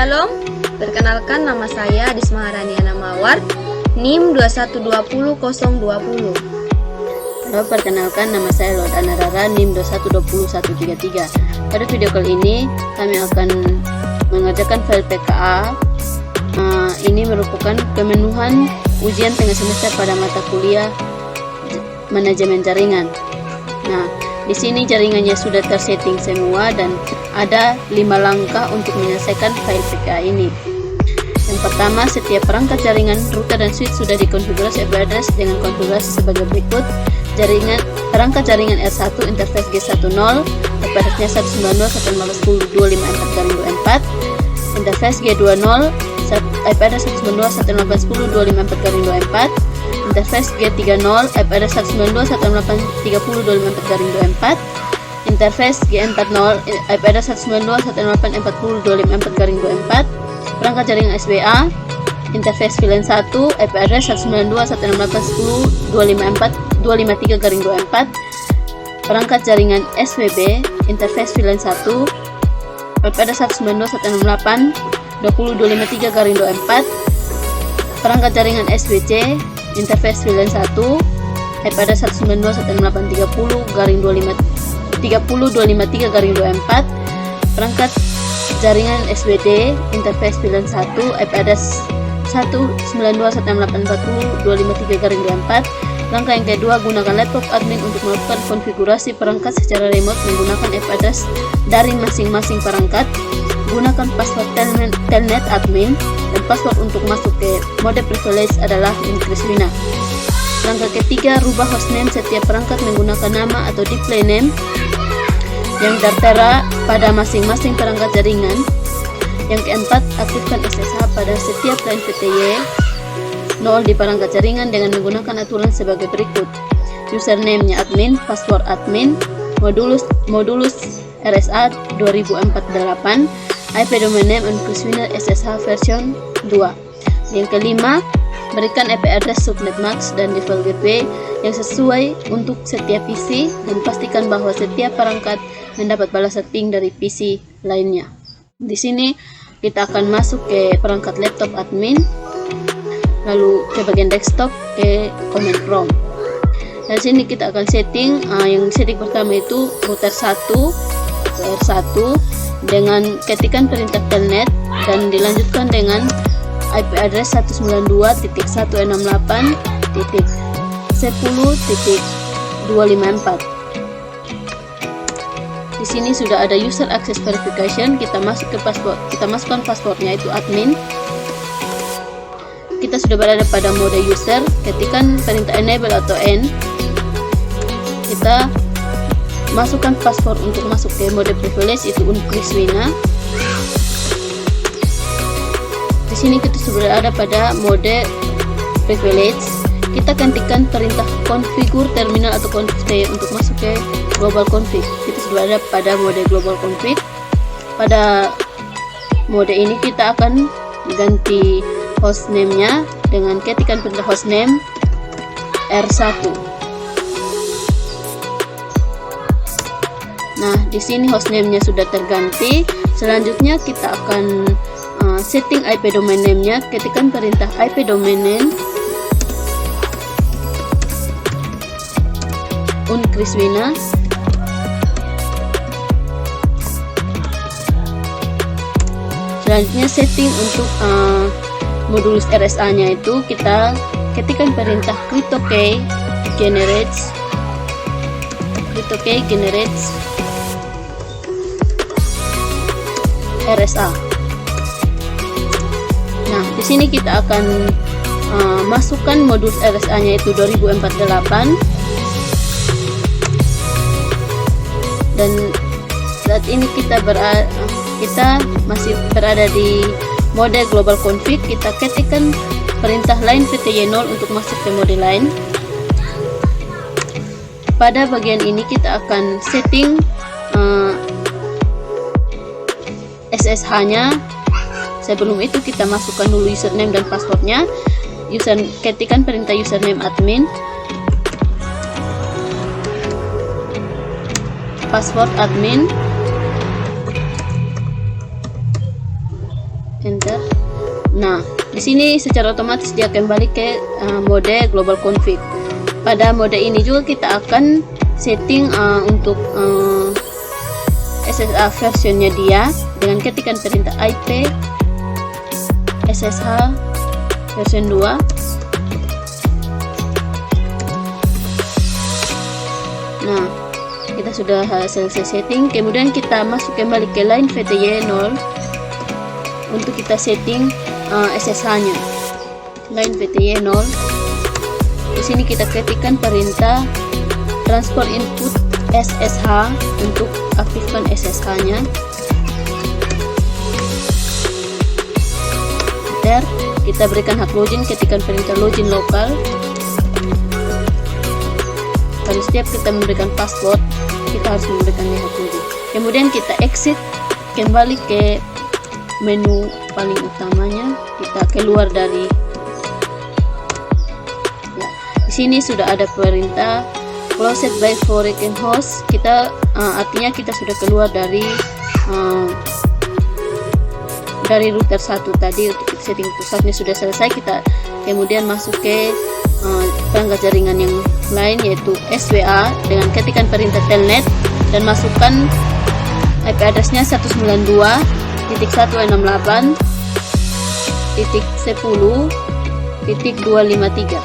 Shalom, perkenalkan nama saya Disma Haraniana Mawar, NIM 2120020. Halo, perkenalkan nama saya Lodana Rara, NIM 2120133. Pada video kali ini kami akan mengerjakan file PKA. Ini merupakan pemenuhan ujian tengah semester pada mata kuliah manajemen jaringan. Nah, di sini jaringannya sudah tersetting semua dan ada 5 langkah untuk menyelesaikan file PKA ini. Yang pertama, setiap perangkat jaringan, router dan switch sudah dikonfigurasi IP address dengan konfigurasi sebagai berikut. Perangkat jaringan R1 interface G10, IP address-nya 192.168.10.254. Interface G20, IP address 192.168.10.254. Interface G30, IP address 192.168.30.254. Interface G40, IP address 192.168.40.254. Perangkat jaringan SBA, interface VLAN 1, IP address 192.168.10.254.253.24. Perangkat jaringan SWB, interface VLAN 1, IP address 192.168.20.253.24. Perangkat jaringan SWC, interface VLAN 1, IP address 192.168.30.253.24. Perangkat jaringan SWD, interface VLAN 1, IP address 192.168.40.253.24. Langkah yang kedua, gunakan laptop admin untuk melakukan konfigurasi perangkat secara remote menggunakan IP address dari masing-masing perangkat. Gunakan password telnet admin dan password untuk masuk ke mode privilege adalah Unkriswina. Langkah ketiga, rubah hostname setiap perangkat menggunakan nama atau display name yang tertera pada masing-masing perangkat jaringan. Yang keempat, aktifkan SSH pada setiap line PTY 0 di perangkat jaringan dengan menggunakan aturan sebagai berikut. Username-nya admin, password admin, modulus RSA 2048, IP domain name Unkriswina SSH version 2. Yang kelima, berikan IP address subnet max dan default gateway yang sesuai untuk setiap PC dan pastikan bahwa setiap perangkat mendapat balasan ping dari PC lainnya. Di sini kita akan masuk ke perangkat laptop admin, lalu ke bagian desktop ke command prompt. Dan sini kita akan setting, yang setting pertama itu router 1 R1 dengan ketikan perintah telnet dan dilanjutkan dengan IP address 192.168.10.254. Di sini sudah ada user access verification. Kita masuk ke password. Kita masukkan passwordnya itu admin. Kita sudah berada pada mode user. Ketikkan perintah enable atau n. Kita masukkan password untuk masuk ke mode privilege itu Unkriswina. Di sini kita sudah ada pada mode privilege. Kita gantikan perintah configure terminal atau config untuk masuk ke global config. Kita sudah ada pada mode global config. Pada mode ini kita akan ganti hostname-nya dengan ketikan perintah hostname R1. Nah, di sini hostname-nya sudah terganti. Selanjutnya kita akan setting IP domain name-nya. Ketikan perintah IP domain name Unkriswina. Selanjutnya setting untuk modulus RSA-nya itu kita ketikan perintah cryptokey generates RSA. Nah, di sini kita akan masukkan modulus RSA-nya itu 2048. Dan saat ini kita masih berada di mode global config. Kita ketikkan perintah line PTY 0 untuk masuk ke mode line. Pada bagian ini kita akan setting SSH-nya. Sebelum itu kita masukkan dulu username dan passwordnya. Ketikan perintah username admin, password admin, enter. Nah, di sini secara otomatis dia kembali ke mode global config. Pada mode ini juga kita akan setting untuk SSH versionnya dia dengan ketikan perintah IP SSH version 2. Nah, kita sudah selesai setting. Kemudian kita masuk kembali ke line VTY 0 untuk kita setting SSH-nya. Line VTY 0. Di sini kita ketikkan perintah transfer input SSH untuk aktifkan SSH-nya. Kita berikan hak login, ketikkan perintah login lokal. Pada setiap kita memberikan password, kita harus memberikan hak login. Kemudian kita exit kembali ke menu paling utamanya. Kita keluar dari di sini sudah ada perintah closed by foreign host. Kita artinya kita sudah keluar dari router 1 tadi. Untuk setting pusatnya sudah selesai. Kita kemudian masuk ke perangkat jaringan yang lain, yaitu SWA dengan ketikan perintah telnet dan masukkan IP addressnya 192.168.10.253.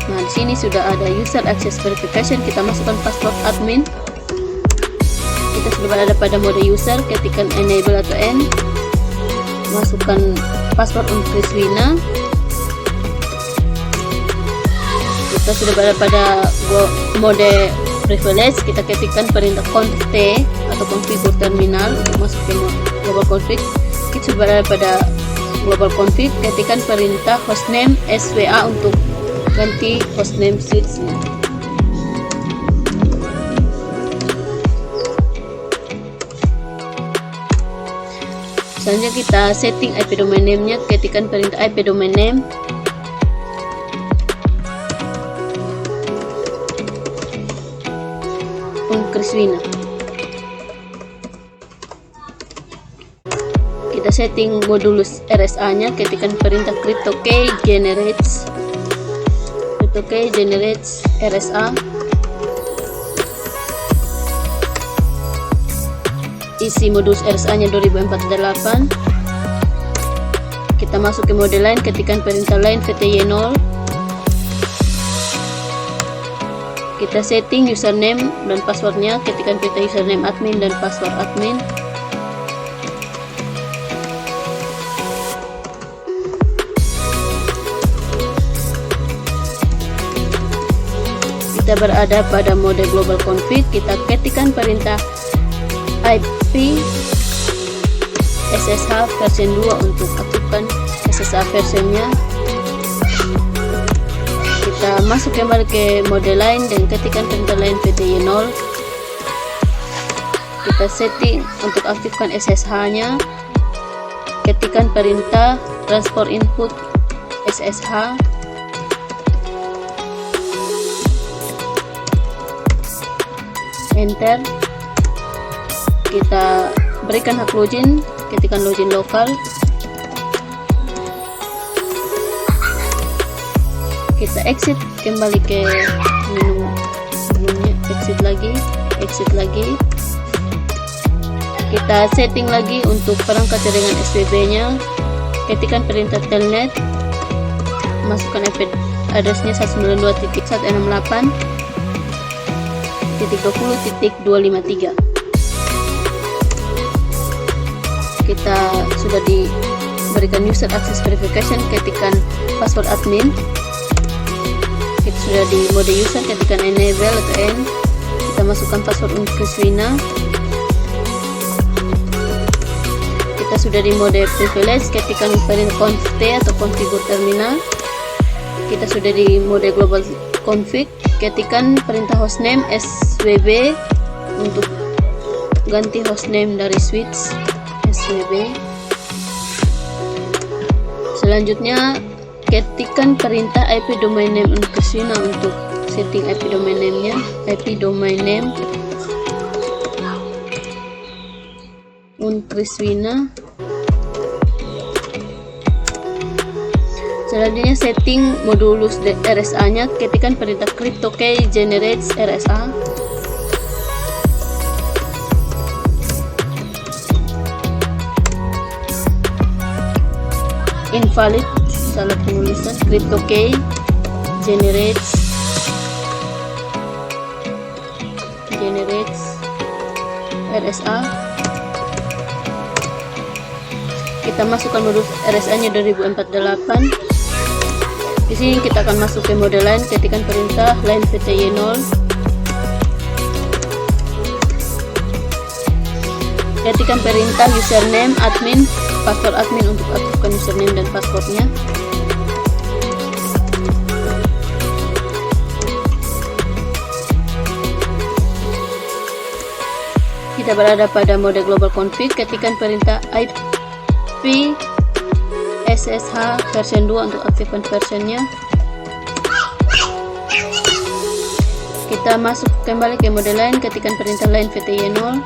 Nah, di sini sudah ada user access verification. Kita masukkan password admin. Kita sudah berada pada mode user, ketikkan enable atau N, masukkan password untuk Kriswina. Kita sudah berada pada mode privilege. Kita ketikkan perintah config T atau configure terminal untuk masuk ke global config. Kita sudah berada pada global config. Ketikkan perintah hostname SWA untuk ganti hostname switch-nya. Selanjutnya kita setting IP domain name-nya. Ketikkan perintah IP domain name. Kriswina. Kita setting modulus RSA-nya. Ketikkan perintah cryptokey generates RSA. Isi modulus RSA-nya 2048. Kita masuk ke mode line, ketikkan perintah line VTY 0. Kita setting username dan passwordnya. Ketikkan perintah username admin dan password admin. Kita berada pada mode global config. Kita ketikkan perintah IP SSH version 2 untuk aktifkan SSH versionnya. Kita masuk kembali ke mode line dan ketikkan perintah line VTY 0. Kita setting untuk aktifkan SSH-nya. Ketikkan perintah transfer input SSH. Enter. Kita berikan hak login, ketikkan login lokal. Kita exit kembali ke menu sebelumnya, exit lagi. Kita setting lagi untuk perangkat jaringan SWB-nya. Ketikkan perintah telnet, masukkan IP addressnya 192.168.20.253. Kita sudah diberikan user access verification. Ketikkan password admin. Kita sudah di mode user, ketikkan enable atau N. Kita masukkan password untuk Kriswina. Kita sudah di mode privilege, ketikkan perintah config T atau configure terminal. Kita sudah di mode global config, ketikkan perintah hostname SWB untuk ganti hostname dari switch SWB. Selanjutnya ketikkan perintah IP domain name untuk Kriswina untuk setting IP domain name-nya. IP domain name Uncriswina. Selanjutnya setting modulus RSA nya, ketikkan perintah cryptokey generates RSA. Invalid, salah penulisan. Cryptokey generates RSA. Kita masukkan modulus RSA nya 2048. Di sini kita akan masuk ke mode line, ketikkan perintah line VTY 0. Ketikkan perintah username admin, password admin untuk aktifkan username dan passwordnya. Kita berada pada mode global config, ketikkan perintah IP SSH version 2 untuk aktifkan versionnya. Kita masuk kembali ke mode line, ketikkan perintah line VTY 0.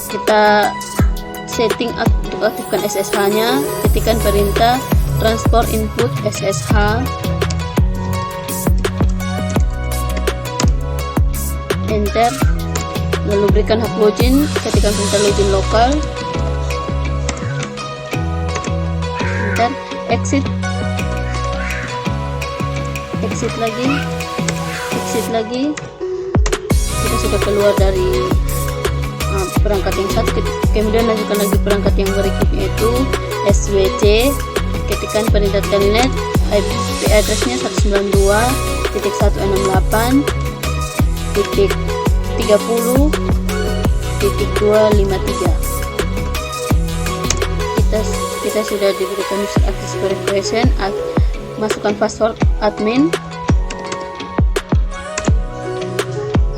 Kita setting untuk aktifkan SSH nya, ketikkan perintah transport input SSH. Enter, lalu berikan hak login, ketikkan perintah login lokal. Enter, exit lagi. Kita sudah keluar dari perangkat yang satu. Kemudian lanjutkan lagi perangkat yang berikutnya, yaitu SWC. Ketikkan perintah telnet, IP addressnya 192.168.30.253. Kita sudah diberikan user access verification. Masukkan password admin.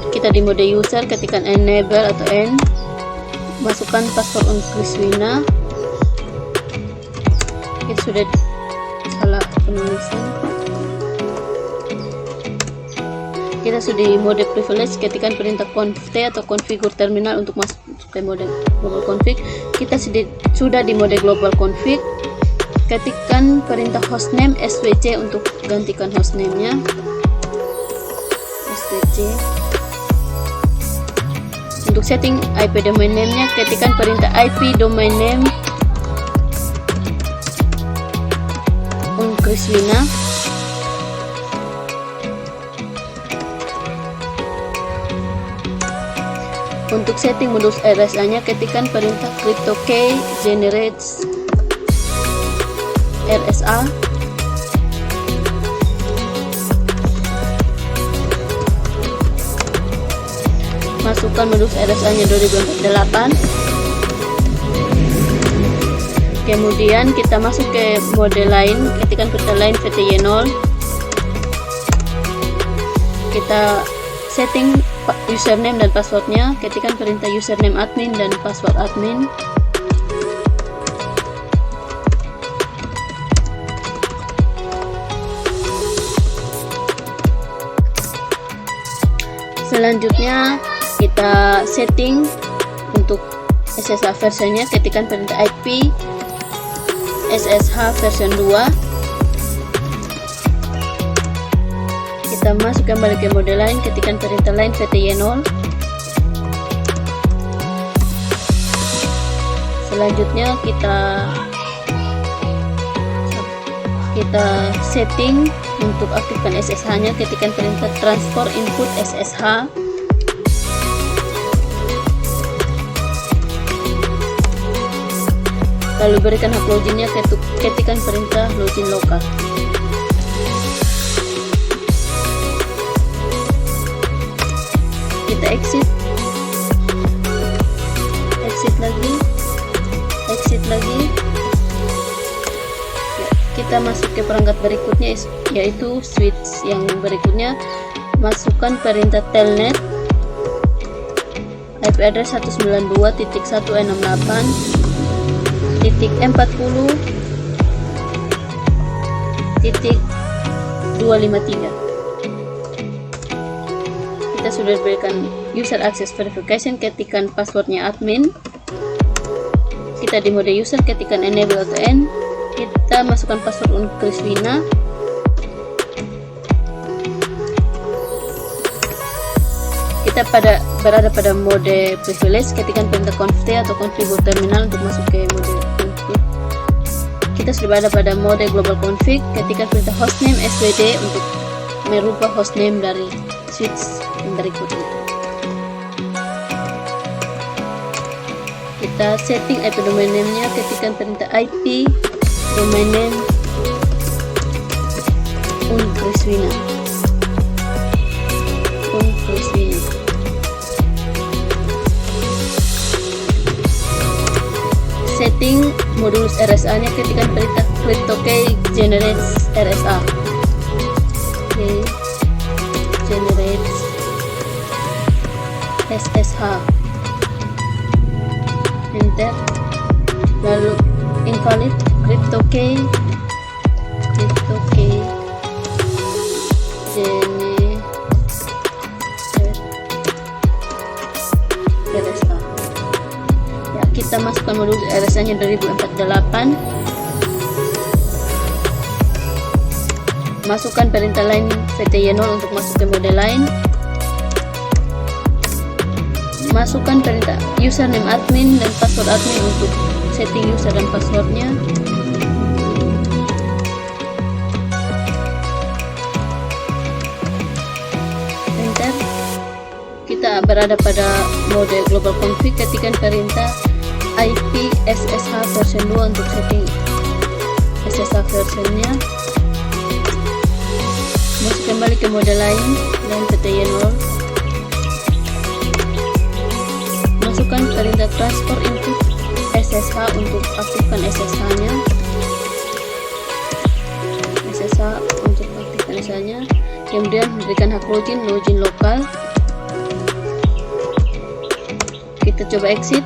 Kita di mode user, ketikkan enable atau n. Masukkan password Uncriswina. Kita sudah salah penulisan. Kita sudah di mode privilege, ketikkan perintah conft atau configure terminal untuk masuk ke mode global config. Kita sudah di mode global config, ketikkan perintah hostname SWC untuk gantikan hostname-nya. SWC. Untuk setting IP domain name-nya, ketikkan perintah IP domain name Uncriswina. Untuk setting modulus RSA nya, ketikkan perintah cryptokey generates RSA. Masukkan modulus RSA nya 2048. Kemudian kita masuk ke mode lain, ketikkan perintah line VTY 0. Kita setting username dan passwordnya, ketikkan perintah username admin dan password admin. Selanjutnya kita setting untuk SSH versionnya, ketikkan perintah IP SSH version 2. Kita masuk kembali ke mode line, ketikkan perintah line VTY 0. Selanjutnya kita setting untuk aktifkan SSH nya, ketikkan perintah transfer input SSH. Lalu berikan hak loginnya, ketikkan perintah login lokal. Kita exit lagi. Kita masuk ke perangkat berikutnya, yaitu switch yang berikutnya. Masukkan perintah telnet, IP address 192.168.40.253. Kita kita sudah berikan user access verification, ketikkan passwordnya admin. Kita di mode user, ketikkan enable auto end. Kita masukkan password untuk Kriswina. Kita berada pada mode privilege, ketikkan perintah conft atau configure terminal untuk masuk ke mode config. Kita sudah berada pada mode global config, ketikkan perintah hostname swd untuk merubah hostname dari switch yang berikut itu. Kita setting IP domain name-nya, ketikkan perintah IP domain name Kriswina. Setting modulus RSA nya, ketikkan perintah cryptokey generates RSA. Generates SSH. Enter. Lalu invalid cryptokey RSA. Ya, kita masukkan modul RSA nya 2048. Masukkan perintah line VTY0 untuk masuk ke mode line. Masukkan perintah username admin dan password admin untuk setting user dan passwordnya. Enter. Kita berada pada mode global config, ketikkan perintah IP SSH version 2 untuk setting SSH versionnya. Masuk kembali ke mode line dan VTY0. Masukkan perintah transfer input SSH untuk aktifkan SSH-nya. Kemudian berikan hak login lokal. Kita coba exit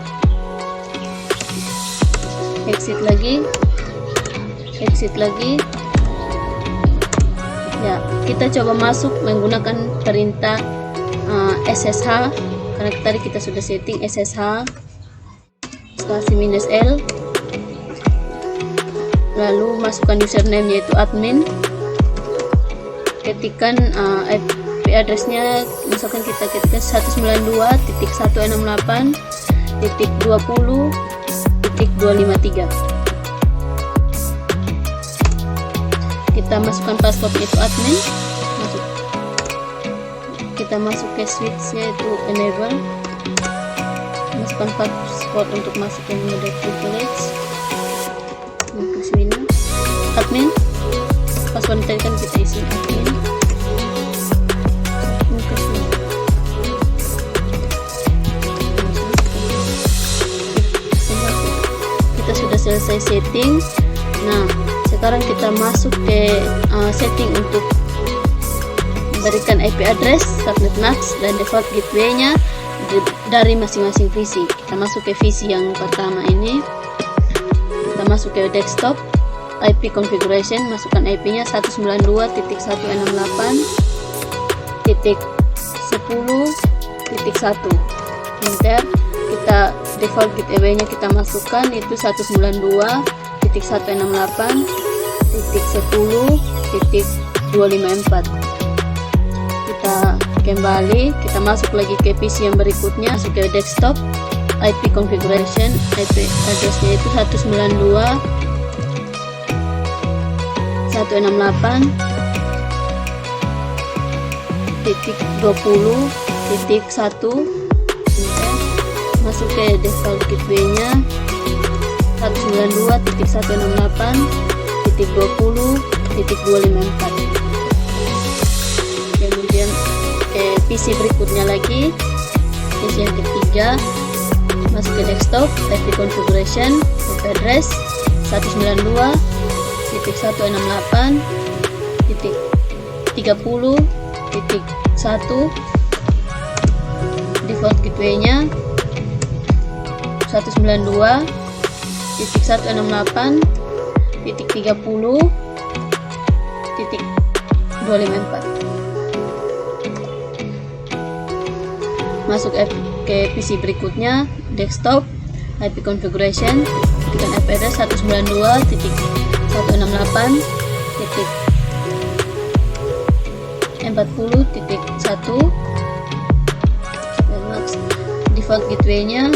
lagi. Ya, kita coba masuk menggunakan perintah SSH, karena tadi kita sudah setting SSH /-l. Lalu masukkan username yaitu admin, ketikkan IP addressnya, misalkan kita ketikkan 192.168.20.253. Kita masukkan password itu admin, kita masuk ke switch-nya itu enable, masukkan password untuk masuk ke mode privilege, Kriswina, admin, password tadi kan kita isi admin, kita sudah selesai setting. Nah, sekarang kita masuk ke setting untuk berikan IP address, subnet max, dan default gateway-nya dari masing-masing VC. Kita masuk ke VC yang pertama ini. Kita masuk ke desktop, IP configuration, masukkan IP-nya 192.168.10.1. Enter. Kita default gateway-nya kita masukkan itu 192.168.10.254. Kita kembali, kita masuk lagi ke PC yang berikutnya, masuk ke desktop, IP configuration, IP addressnya itu 192.168.20.1. Masuk ke default gateway-nya 192.168.20.254. Kemudian PC berikutnya lagi, PC yang ketiga, masuk ke desktop, IP configuration, IP address 192.168.30.1. Default gateway-nya 192.168.30.254. Masuk ke PC berikutnya, desktop, IP configuration, ketikkan IP address 192.168.40.1. Default gateway-nya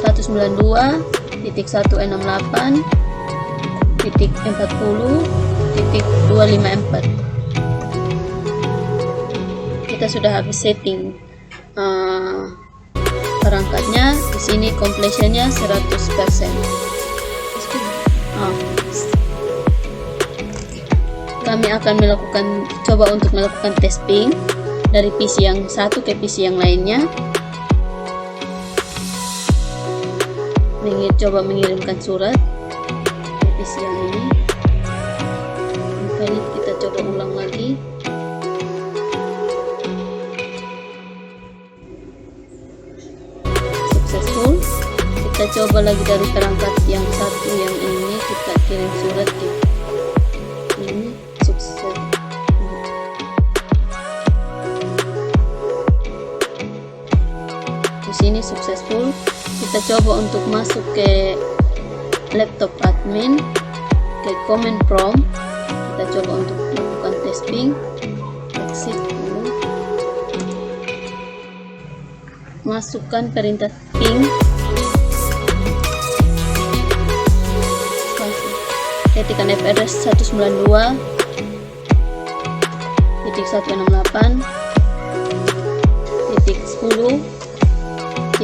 192.168.40.254. Kita sudah habis setting perangkatnya. Di sini completionnya 100%. Kami akan coba untuk melakukan testing dari PC yang satu ke PC yang lainnya. Coba mengirimkan surat ke PC yang ini. Kali kita coba ulang lagi. Successful. Kita coba lagi dari perangkat yang satu yang ini, kita kirim surat ke ini. Sukses. Di sini successful. Kita coba untuk masuk ke laptop admin, ke command prompt. Kita coba untuk melakukan testing. Exit dulu. Masukkan perintah ping. Ketikkan IP address 192.168.10.254.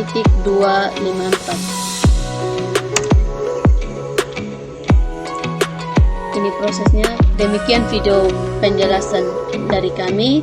Ini prosesnya. Demikian video penjelasan dari kami.